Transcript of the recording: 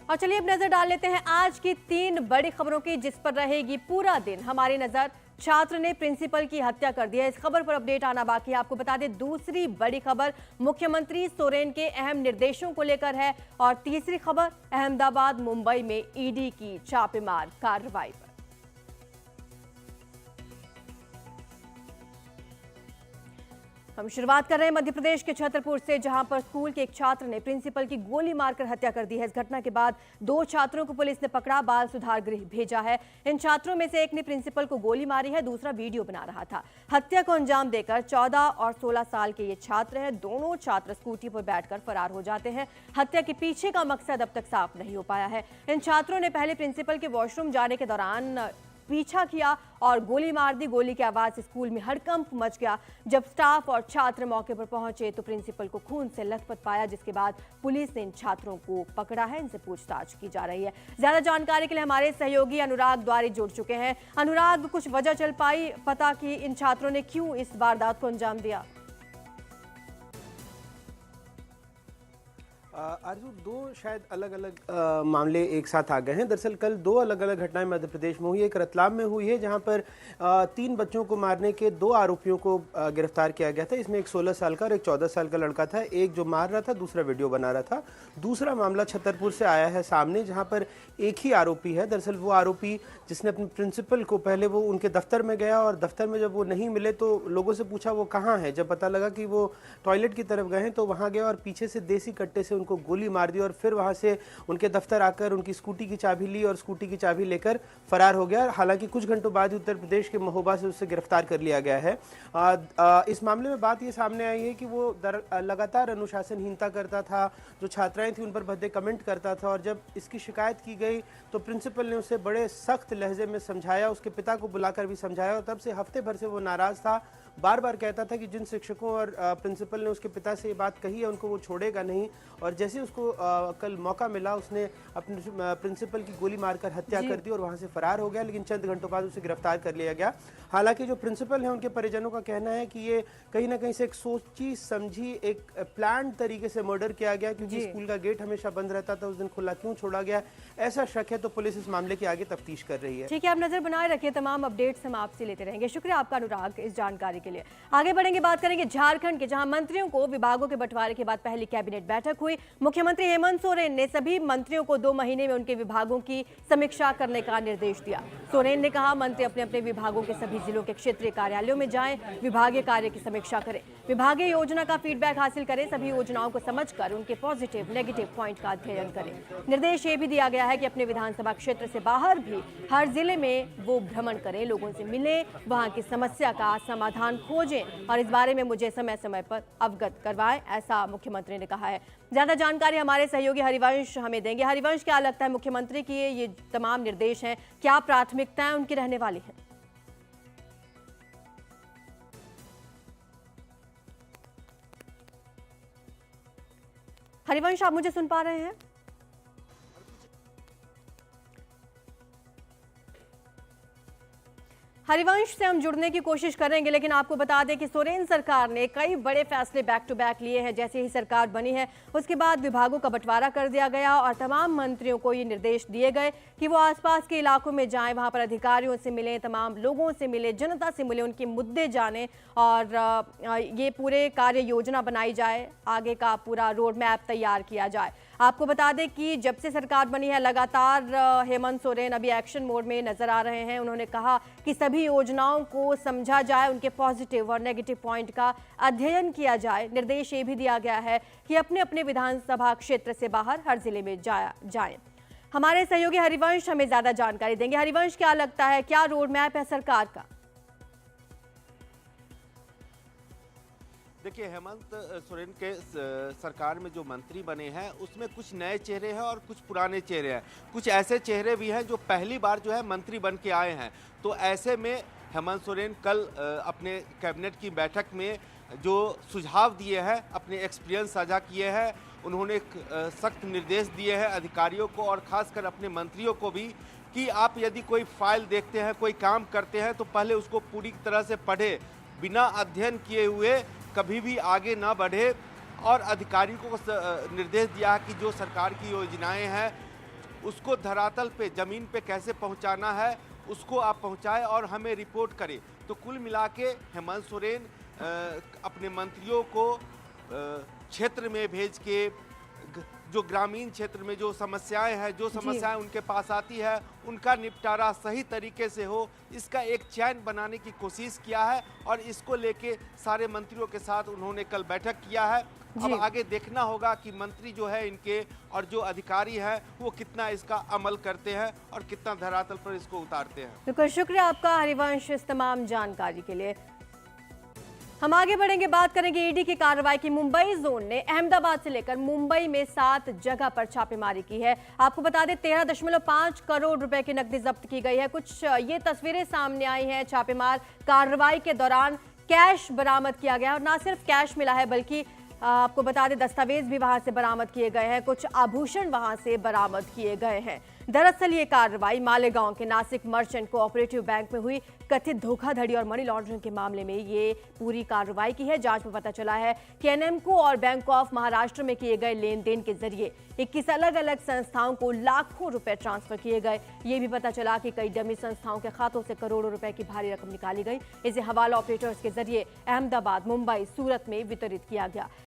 और चलिए अब नजर डाल लेते हैं आज की 3 बड़ी खबरों की, जिस पर रहेगी पूरा दिन हमारी नजर। छात्र ने प्रिंसिपल की हत्या कर दी है, इस खबर पर अपडेट आना बाकी है। आपको बता दें दूसरी बड़ी खबर मुख्यमंत्री सोरेन के अहम निर्देशों को लेकर है, और तीसरी खबर अहमदाबाद मुंबई में ईडी की छापेमार कार्रवाई पर। हम शुरुआत कर रहे हैं मध्य प्रदेश के छतरपुर से, जहां पर स्कूल के एक छात्र ने प्रिंसिपल की गोली मारकर हत्या कर दी है। इस घटना के बाद 2 छात्रों को पुलिस ने पकड़ा, बाल सुधार गृह भेजा है। इन छात्रों में से एक ने प्रिंसिपल को गोली मारी है, दूसरा वीडियो बना रहा था। हत्या को अंजाम देकर 14 और 16 साल के ये छात्र हैं। दोनों छात्र स्कूटी पर बैठकर फरार हो जाते हैं। हत्या के पीछे का मकसद अब तक साफ नहीं हो पाया है। इन छात्रों ने पहले प्रिंसिपल के वॉशरूम जाने के दौरान पीछा किया और गोली मार दी। गोली की आवाज से स्कूल में हड़कंप मच गया। जब स्टाफ और छात्र मौके पर पहुंचे तो प्रिंसिपल को खून से लथपथ पाया, जिसके बाद पुलिस ने इन छात्रों को पकड़ा है। इनसे पूछताछ की जा रही है। ज्यादा जानकारी के लिए हमारे सहयोगी अनुराग द्वारी जुड़ चुके हैं। अनुराग, कुछ वजह चल पाई पता कि इन छात्रों ने क्यों इस वारदात को अंजाम दिया? आरजू, 2 शायद अलग अलग मामले एक साथ आ गए हैं। दरअसल कल 2 अलग अलग घटनाएं मध्य प्रदेश में हुई। एक रतलाम में हुई है, जहां पर 3 बच्चों को मारने के 2 आरोपियों को गिरफ्तार किया गया था। इसमें एक 16 साल का और एक 14 साल का लड़का था। एक जो मार रहा था, दूसरा वीडियो बना रहा था। दूसरा मामला छतरपुर से आया है सामने, जहां पर एक ही आरोपी है। दरअसल वो आरोपी जिसने अपने प्रिंसिपल को, पहले वो उनके दफ्तर में गया और दफ्तर में जब वो नहीं मिले तो लोगों से पूछा वो कहाँ है। जब पता लगा कि वो टॉयलेट की तरफ गए हैं तो वहाँ गया और पीछे से देसी कट्टे से उनको गोली मार दी और फिर वहां से उनके दफ्तर आकर उनकी स्कूटी की चाबी ली और स्कूटी की चाबी लेकर फरार हो गया। हालांकि कुछ घंटों बाद उत्तर प्रदेश के महोबा से उसे गिरफ्तार कर लिया गया है। इस मामले में बात ये सामने आई है कि वो लगातार अनुशासनहीनता करता था। जो छात्राएं थी उन पर भद्दे कमेंट करता था, और जब इसकी शिकायत की गई तो प्रिंसिपल ने उसे बड़े सख्त लहजे में समझाया, उसके पिता को बुलाकर भी समझाया, और तब से हफ्ते भर से वो नाराज था। बार बार कहता था कि जिन शिक्षकों और प्रिंसिपल ने उसके पिता से ये बात कही है उनको वो छोड़ेगा नहीं। और जैसे उसको कल मौका मिला, उसने अपने प्रिंसिपल की गोली मारकर हत्या कर दी और वहां से फरार हो गया। लेकिन चंद घंटों बाद उसे गिरफ्तार कर लिया गया। हालांकि जो प्रिंसिपल है उनके परिजनों का कहना है कि ये कहीं ना कहीं से एक सोची समझी, एक प्लान तरीके से मर्डर किया गया, क्योंकि स्कूल का गेट हमेशा बंद रहता था, उस दिन खुला क्यों छोड़ा गया, ऐसा शक है। तो पुलिस इस मामले की आगे तफ्तीश कर रही है। ठीक है, आप नजर बनाए रखिए, तमाम अपडेट्स हम आपसे लेते रहेंगे। शुक्रिया आपका अनुराग इस जानकारी के लिए। आगे बढ़ेंगे, बात करेंगे झारखंड के, जहां मंत्रियों को विभागों के बंटवारे के बाद पहली कैबिनेट बैठक हुई। मुख्यमंत्री हेमंत सोरेन ने सभी मंत्रियों को 2 महीने में उनके विभागों की समीक्षा करने का निर्देश दिया। सोरेन ने कहा मंत्री अपने अपने विभागों के सभी जिलों के क्षेत्रीय कार्यालयों में जाएं, विभागीय कार्य की समीक्षा करें, विभागीय योजना का फीडबैक हासिल करें, सभी योजनाओं को समझकर उनके पॉजिटिव नेगेटिव पॉइंट का अध्ययन करें। निर्देश ये भी दिया गया है कि अपने विधानसभा क्षेत्र से बाहर भी हर जिले में वो भ्रमण करें, लोगों से मिलें, वहां की समस्या का समाधान खोजें और इस बारे में मुझे समय समय पर अवगत करवाएं, ऐसा मुख्यमंत्री ने कहा है। ज्यादा जानकारी हमारे सहयोगी हरिवंश हमें देंगे। हरिवंश, क्या लगता है मुख्यमंत्री की ये तमाम निर्देश हैं, क्या प्राथमिकताएं उनकी रहने वाली हैं? हरिवंश, आप मुझे सुन पा रहे हैं? हरिवंश से हम जुड़ने की कोशिश करेंगे, लेकिन आपको बता दें कि सोरेन सरकार ने कई बड़े फैसले बैक टू बैक लिए हैं। जैसे ही सरकार बनी है उसके बाद विभागों का बंटवारा कर दिया गया और तमाम मंत्रियों को ये निर्देश दिए गए कि वो आसपास के इलाकों में जाएं, वहां पर अधिकारियों से मिलें, तमाम लोगों से मिलें, जनता से मिलें, उनके मुद्दे जानें और ये पूरे कार्य योजना बनाई जाए, आगे का पूरा रोड मैप तैयार किया जाए। आपको बता दें कि जब से सरकार बनी है लगातार हेमंत सोरेन अभी एक्शन मोड में नजर आ रहे हैं। उन्होंने कहा कि सभी योजनाओं को समझा जाए, उनके पॉजिटिव और नेगेटिव पॉइंट का अध्ययन किया जाए। निर्देश ये भी दिया गया है कि अपने अपने विधानसभा क्षेत्र से बाहर हर जिले में जाएं। हमारे सहयोगी हरिवंश हमें ज्यादा जानकारी देंगे। हरिवंश, क्या लगता है, क्या रोड मैप है सरकार का? देखिए, हेमंत सोरेन के सरकार में जो मंत्री बने हैं उसमें कुछ नए चेहरे हैं और कुछ पुराने चेहरे हैं। कुछ ऐसे चेहरे भी हैं जो पहली बार जो है मंत्री बन के आए हैं। तो ऐसे में हेमंत सोरेन कल अपने कैबिनेट की बैठक में जो सुझाव दिए हैं, अपने एक्सपीरियंस साझा किए हैं। उन्होंने सख्त निर्देश दिए हैं अधिकारियों को और ख़ासकर अपने मंत्रियों को भी कि आप यदि कोई फाइल देखते हैं, कोई काम करते हैं तो पहले उसको पूरी तरह से पढ़े, बिना अध्ययन किए हुए कभी भी आगे ना बढ़े। और अधिकारियों को निर्देश दिया कि जो सरकार की योजनाएं हैं उसको धरातल पे ज़मीन पे कैसे पहुंचाना है उसको आप पहुंचाएं और हमें रिपोर्ट करें। तो कुल मिला के हेमंत सोरेन अपने मंत्रियों को क्षेत्र में भेज के जो ग्रामीण क्षेत्र में जो समस्याएं हैं, जो समस्याएं उनके पास आती है, उनका निपटारा सही तरीके से हो, इसका एक चैन बनाने की कोशिश किया है और इसको लेके सारे मंत्रियों के साथ उन्होंने कल बैठक किया है। अब आगे देखना होगा कि मंत्री जो है इनके और जो अधिकारी हैं वो कितना इसका अमल करते हैं और कितना धरातल पर इसको उतारते हैं। बिल्कुल, शुक्रिया आपका हरिवंश इस तमाम जानकारी के लिए। हम आगे बढ़ेंगे, बात करेंगे ईडी की कार्रवाई की। मुंबई जोन ने अहमदाबाद से लेकर मुंबई में 7 जगह पर छापेमारी की है। आपको बता दें 13.5 करोड़ रुपए की नकदी जब्त की गई है। कुछ ये तस्वीरें सामने आई हैं। छापेमार कार्रवाई के दौरान कैश बरामद किया गया और ना सिर्फ कैश मिला है बल्कि आपको बता दें दस्तावेज भी वहां से बरामद किए गए हैं, कुछ आभूषण वहां से बरामद किए गए हैं। दरअसल ये कार्रवाई मालेगांव के नासिक मर्चेंट कोऑपरेटिव बैंक में हुई कथित धोखाधड़ी और मनी लॉन्ड्रिंग के मामले में ये पूरी कार्रवाई की है। जांच में पता चला है कि एनेमको और बैंक ऑफ महाराष्ट्र में किए गए लेन देन के जरिए 21 अलग अलग संस्थाओं को लाखों रुपए ट्रांसफर किए गए। ये भी पता चला कि कई डमी संस्थाओं के खातों से करोड़ों रुपए की भारी रकम निकाली गई। इसे हवाला ऑपरेटर्स के जरिए अहमदाबाद, मुंबई, सूरत में वितरित किया गया।